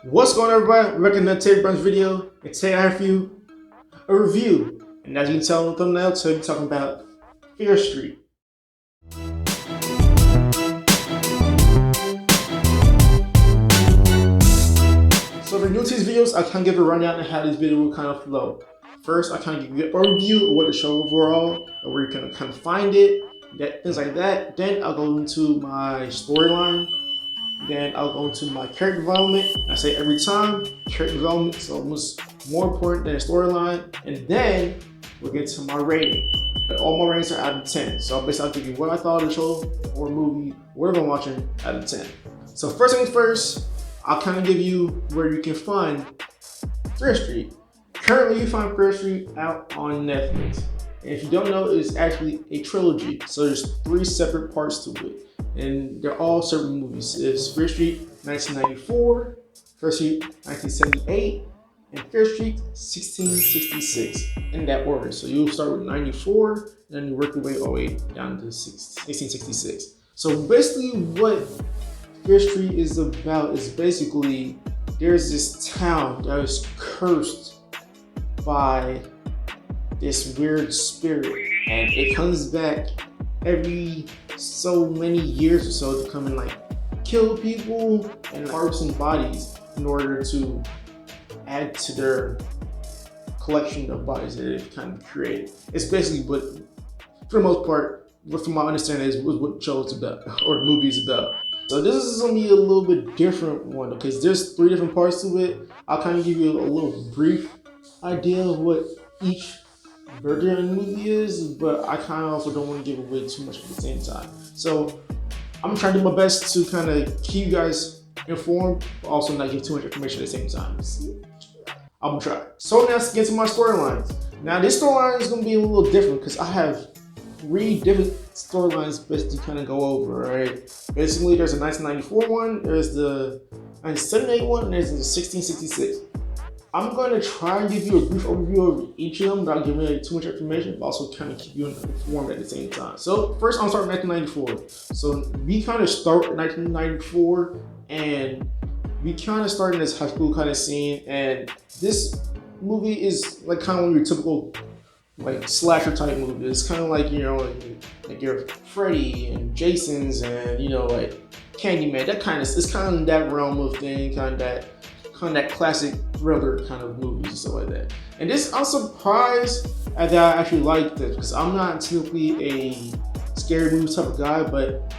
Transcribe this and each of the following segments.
What's going on, everybody? We're back in another Take Brunch video, and today I have for you a review. And as you can tell in the thumbnail, today we're talking about Fear Street. So if you're new to these videos, I kind of give a rundown on how this video will kind of flow. First, I kind of give you an overview of what the show overall, and where you can kind of find it, things like that. Then I'll go into my storyline. Then I'll go into my character development. I say every time, character development is almost more important than a storyline. And then we'll get to my rating. But all my ratings are out of 10. So basically I'll give you what I thought of the show or movie, whatever I'm watching, out of 10. So first things first, I'll kind of give you where you can find Fear Street. Currently you find Fear Street out on Netflix. And if you don't know, it's actually a trilogy. So there's 3 separate parts to it. And they're all separate movies. It's Fear Street 1994, Fear Street 1978, and Fear Street 1666, in that order. So you'll start with 94, and then you work your way all the way down to 1666. So basically what Fear Street is about is basically there's this town that is cursed by this weird spirit, and it comes back every so many years or so to come and like kill people and harvesting bodies in order to add to their collection of bodies that they've kind of created. It's basically what, for the most part, from my understanding, is what the show is about, or the movie is about. So this is gonna be a little bit different one because there's 3 different parts to it. I'll kind of give you a little brief idea of what each version of the movie is, but I kind of also don't want to give away too much at the same time. So I'm trying to do my best to kind of keep you guys informed, but also not give too much information at the same time. I'm gonna try. So now let's get to my storylines. Now this storyline is gonna be a little different because I have 3 different storylines best to kind of go over, right? Basically, there's a 1994 one, there's the 1978 one, and there's the 1666. I'm going to try and give you a brief overview of each of them without giving away too much information, but also kind of keep you informed at the same time. So first, I'm starting 1994. So we kind of start in 1994, and we kind of start in this high school kind of scene. And this movie is like kind of one of your typical like slasher type movies. It's kind of like, you know, like your Freddy and Jason's and, you know, like Candyman. That kind of, it's kind of that realm of thing, kind of that classic thriller kind of movies and stuff like that. And this, I'm surprised that I actually like this because I'm not typically a scary movie type of guy, but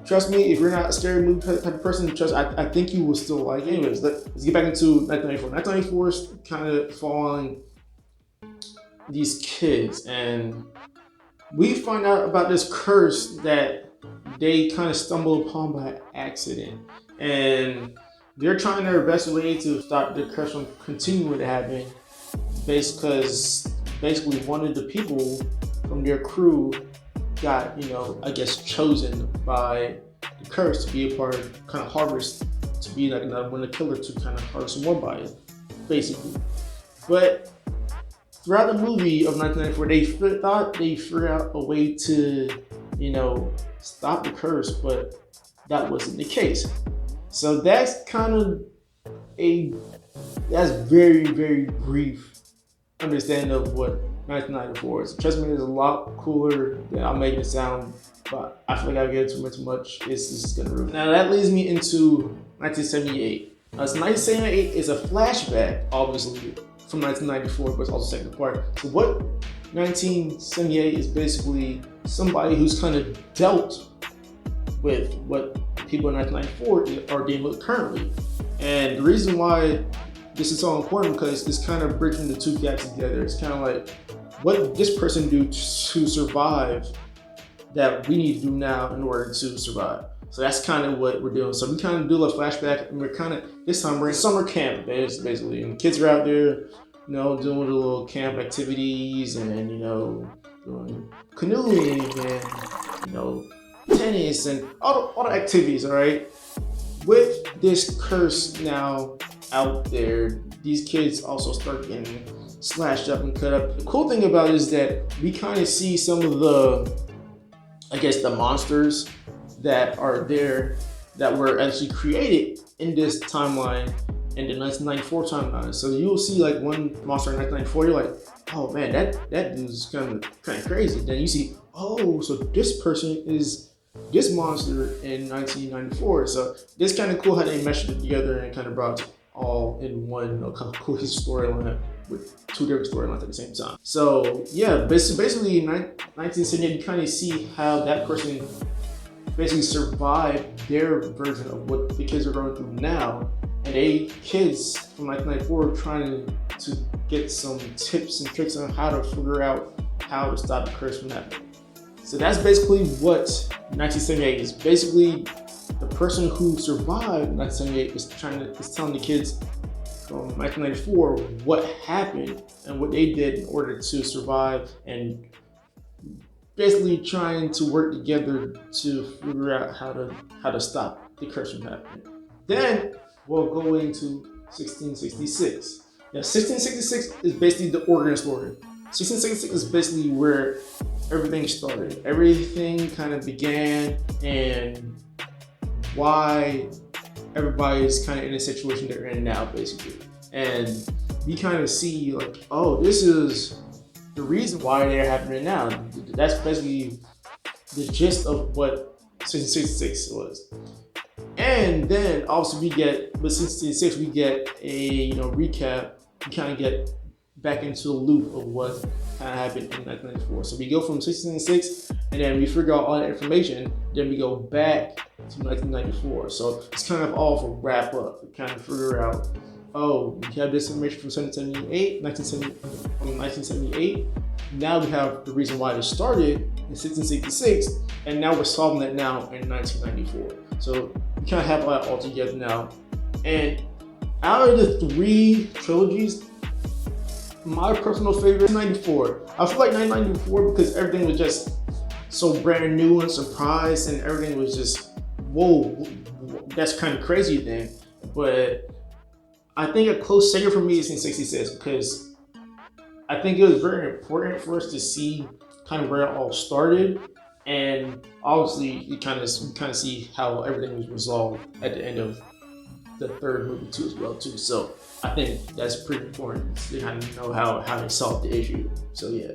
trust me, if you're not a scary movie type of person, I think you will still like it. Anyways, let's get back into 1994. 1994 is kind of following these kids, and we find out about this curse that they kind of stumble upon by accident, and they're trying their best way to stop the curse from continuing to happen, because basically one of the people from their crew got, you know, I guess chosen by the curse to be a part of kind of harvest, to be like another one of the killer to kind of harvest some more bodies, basically. But throughout the movie of 1994, they thought they figured out a way to, you know, stop the curse, but that wasn't the case. So that's kind of that's very, very brief understanding of what 1994 is. Trust me, it's a lot cooler than I'm making it sound, but I feel like I get too much. It's just gonna ruin it. Now that leads me into 1978. So 1978 is a flashback, obviously, from 1994, but it's also second part. So what 1978 is basically somebody who's kind of dealt with what people in 1994 are dealing with currently. And the reason why this is so important because it's kind of bridging the 2 gaps together. It's kind of like, what did this person do to survive that we need to do now in order to survive? So that's kind of what we're doing. So we kind of do a flashback, and we're kind of, this time we're in summer camp, basically. And kids are out there, you know, doing the little camp activities and, you know, doing canoeing and, you know, tennis and all the activities, all right? With this curse now out there, these kids also start getting slashed up and cut up. The cool thing about it is that we kind of see some of the, I guess, the monsters that are there that were actually created in this timeline in the 1994 timeline. So you'll see like one monster in 1994, you're like, oh man, that dude's kind of crazy. Then you see, oh, so this person is this monster in 1994. So it's kind of cool how they meshed it together and kind of brought it all in one kind of cohesive storyline with two different storylines at the same time. So yeah, basically in 1978, you kind of see how that person basically survived their version of what the kids are going through now. And they kids from 1994 trying to get some tips and tricks on how to figure out how to stop the curse from happening. So that's basically what 1978 is. Basically, the person who survived 1978 is telling the kids from 1994 what happened and what they did in order to survive, and basically trying to work together to figure out how to stop the curse from happening. Then we'll go into 1666. Now, 1666 is basically the origin story. 1666 is basically where everything started. Everything kind of began and why everybody's kind of in the situation they're in now, basically. And we kind of see like, oh, this is the reason why they're happening now. That's basically the gist of what 1666 was. And then also we get, with 1666, we get a recap. We kind of get back into the loop of what kind of happened in 1994. So we go from 1666 and then we figure out all that information. Then we go back to 1994. So it's kind of all for wrap up. We kind of figure out, oh, we have this information from 1978. Now we have the reason why it started in 1666, and now we're solving that now in 1994. So we kind of have that all together now. And out of the three trilogies, my personal favorite is 94. I feel like 1994 because everything was just so brand new and surprised, and everything was just, whoa, that's kind of crazy thing. But I think a close second for me is in 66 because I think it was very important for us to see kind of where it all started, and obviously you kind of see how everything was resolved at the end of the third movie too as well too. So I think that's pretty important to kind of know how they solved the issue. So yeah.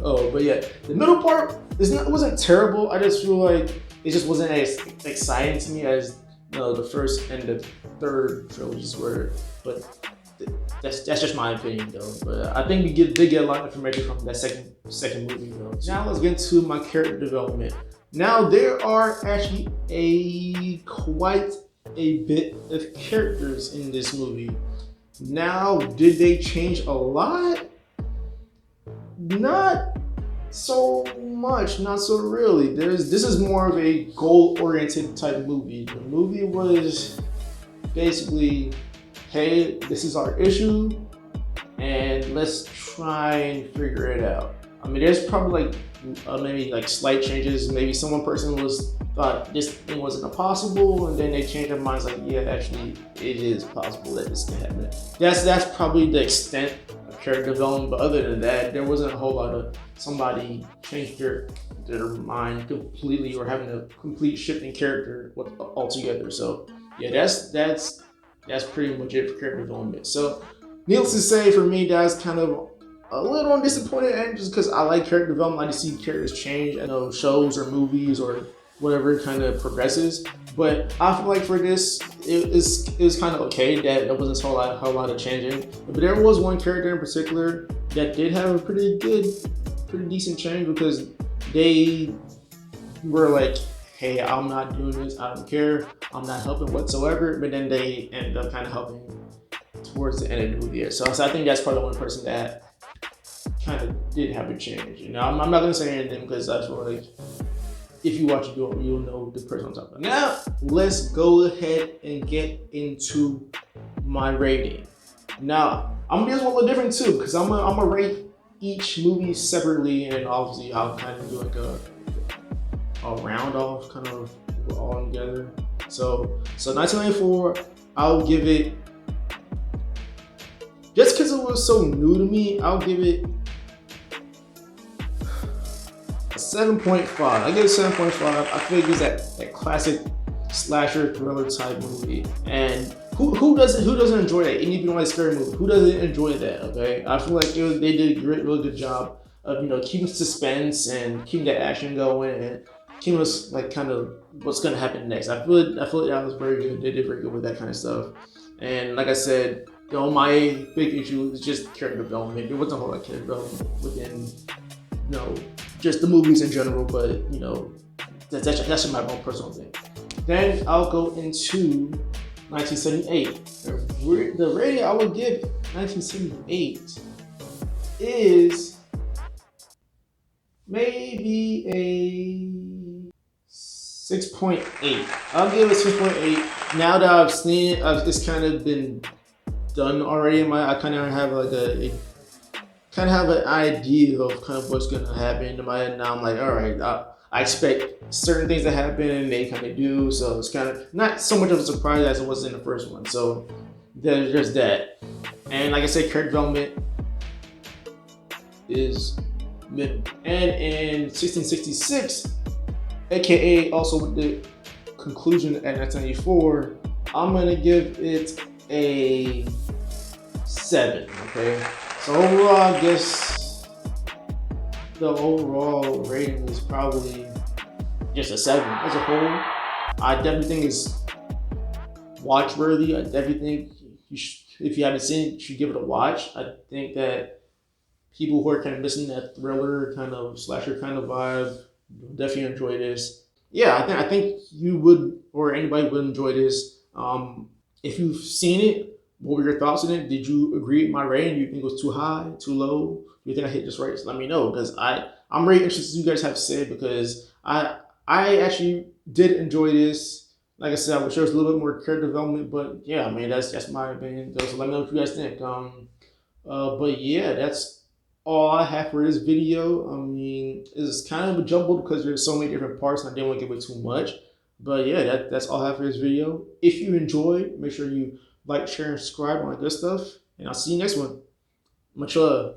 Oh, but yeah, the middle part wasn't terrible. I just feel like it just wasn't as exciting to me as the first and the third trilogies were. But that's just my opinion though. But I think we did get a lot of information from that second movie though. Now let's get into my character development. Now there are actually quite a bit of characters in this movie. Now, did they change a lot? Not so much, not so really. This is more of a goal-oriented type movie. The movie was basically, hey, this is our issue, and let's try and figure it out. I mean, there's probably like maybe like slight changes. Maybe person thought this thing wasn't possible, and then they changed their minds like, yeah, actually it is possible that this can happen. That's probably the extent of character development. But other than that, there wasn't a whole lot of somebody changed their mind completely or having a complete shift in character altogether. So yeah, that's pretty much it for character development. So needless to say, for me, that's kind of a little disappointed, and just because I like character development, I like to see characters change. I know shows or movies or whatever kind of progresses, but I feel like for this, it was kind of okay that there wasn't a whole lot of changing. But there was one character in particular that did have a pretty decent change, because they were like, hey, I'm not doing this, I don't care, I'm not helping whatsoever. But then they ended up kind of helping towards the end of the movie. So I think that's probably the one person that kind of did have a change. I'm not gonna say anything because I feel like if you watch it, you'll know the person I'm talking about. Now, let's go ahead and get into my rating. Now, I'm gonna do this one a little different too, because I'm gonna rate each movie separately, and obviously I'll kind of do like a round off, kind of all together. So 1994, I'll give it, just because it was so new to me, I'll give it a 7.5. I give it 7.5. I feel like it's that classic slasher thriller type movie. And who doesn't enjoy that? Even if you don't like scary movie, who doesn't enjoy that? Okay, I feel like they did a really good job of keeping suspense and keeping that action going and keeping us like kind of what's gonna happen next. I feel like that was very good. They did very good with that kind of stuff. And like I said, my big issue is just character development. There wasn't a whole lot of character development within just the movies in general, but that's my own personal thing. Then I'll go into 1978. The rating I would give 1978 is maybe a 6.8. I'll give it 6.8. Now that I've seen it, it's kind of been done already. I kind of have like kind of have an idea of kind of what's gonna happen in my head. Now I'm like, all right, I expect certain things to happen, and they kind of do. So it's kind of not so much of a surprise as it was in the first one. So there's just that. And like I said, character development is minimal. And in 1666, aka also with the conclusion at 1994, I'm gonna give it a 7. Okay. So overall, I guess the overall rating is probably just a 7 as a whole. I definitely think it's watch worthy. I definitely think if you haven't seen it, you should give it a watch. I think that people who are kind of missing that thriller kind of slasher kind of vibe definitely enjoy this. Yeah, I think you would, or anybody would enjoy this. If you've seen it, what were your thoughts on it? Did you agree with my rating? Do you think it was too high, too low? Do you think I hit just right? Just let me know, because I'm really interested in what you guys have to say, because I actually did enjoy this. Like I said, I wish there was a little bit more character development, but yeah, I mean that's my opinion. So let me know what you guys think. But yeah, that's all I have for this video. I mean, it's kind of a jumble because there's so many different parts, and I didn't want to give it too much. But yeah, that's all I have for this video. If you enjoyed, make sure you like, share, and subscribe, all that good stuff. And I'll see you next one. Much love.